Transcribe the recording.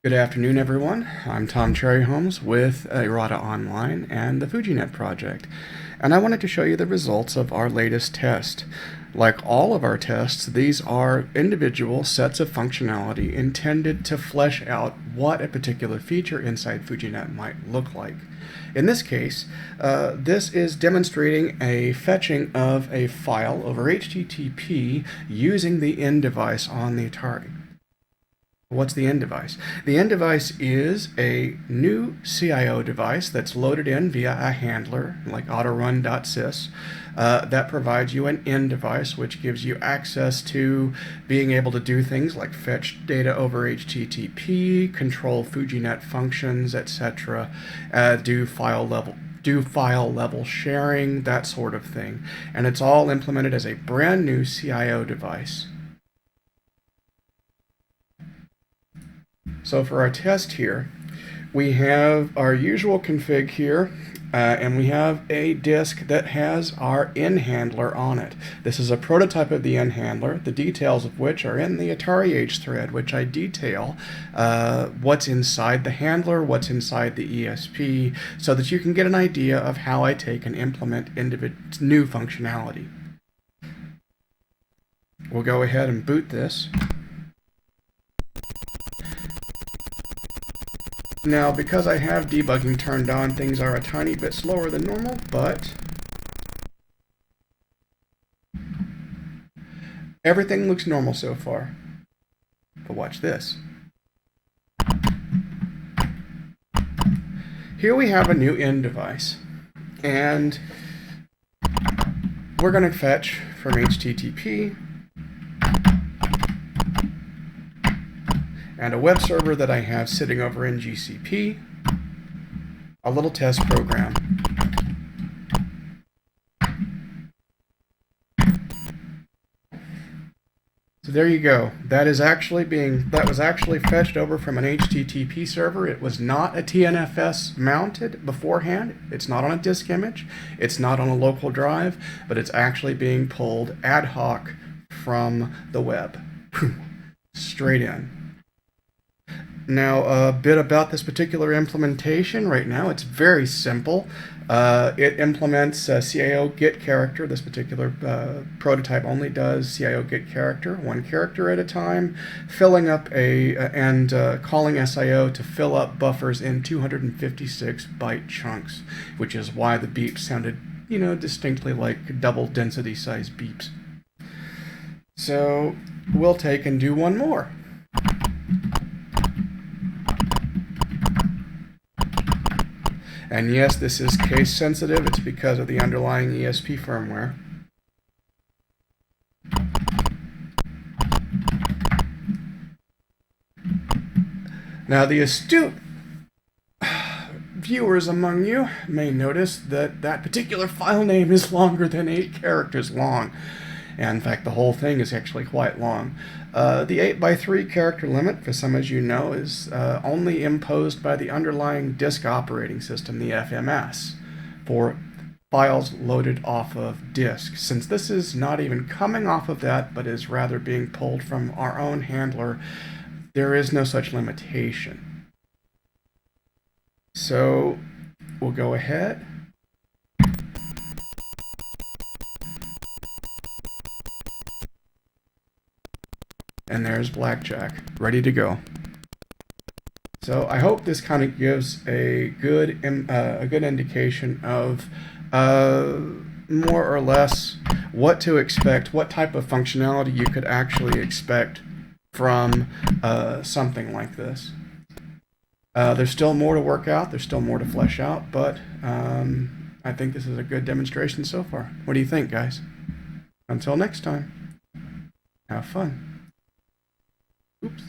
Good afternoon, everyone. I'm Tom Cherryholmes with Errata Online and the FujiNet project, and I wanted to show you the results of our latest test. Like all of our tests, these are individual sets of functionality intended to flesh out what a particular feature inside FujiNet might look like. In this case, this is demonstrating a fetching of a file over HTTP using the end device on the Atari. What's the end device? The end device is a new CIO device that's loaded in via a handler like AUTORUN.SYS that provides you an end device, which gives you access to being able to do things like fetch data over HTTP, control FujiNet functions, etc., do file level sharing, that sort of thing. And it's all implemented as a brand new CIO device. So for our test here, we have our usual config here, and we have a disk that has our N handler on it. This is a prototype of the N handler, the details of which are in the Atari Age thread, which I detail what's inside the handler, what's inside the ESP, so that you can get an idea of how I take and implement new functionality. We'll go ahead and boot this. Now, because I have debugging turned on, things are a tiny bit slower than normal, but everything looks normal so far. But watch this. Here we have a new end device, and we're going to fetch from HTTP and a web server that I have sitting over in GCP, a little test program. So there you go. That was actually fetched over from an HTTP server. It was not a TNFS mounted beforehand. It's not on a disk image. It's not on a local drive, but it's actually being pulled ad hoc from the web. Straight in. Now, a bit about this particular implementation. Right now, it's very simple. It implements CIO get character. This particular prototype only does CIO get character, one character at a time, filling up and calling SIO to fill up buffers in 256 byte chunks, which is why the beeps sounded, distinctly like double density size beeps. So we'll take and do one more. And yes, this is case sensitive. It's because of the underlying ESP firmware. Now, the astute viewers among you may notice that that particular file name is longer than 8 characters long. And in fact, the whole thing is actually quite long. The 8x3 character limit, for some as you know, is only imposed by the underlying disk operating system, the FMS, for files loaded off of disk. Since this is not even coming off of that, but is rather being pulled from our own handler, there is no such limitation. So we'll go ahead. And there's Blackjack, ready to go. So I hope this kind of gives a good indication of more or less what to expect, what type of functionality you could actually expect from something like this. There's still more to work out, there's still more to flesh out, but I think this is a good demonstration so far. What do you think, guys? Until next time, have fun. Oops.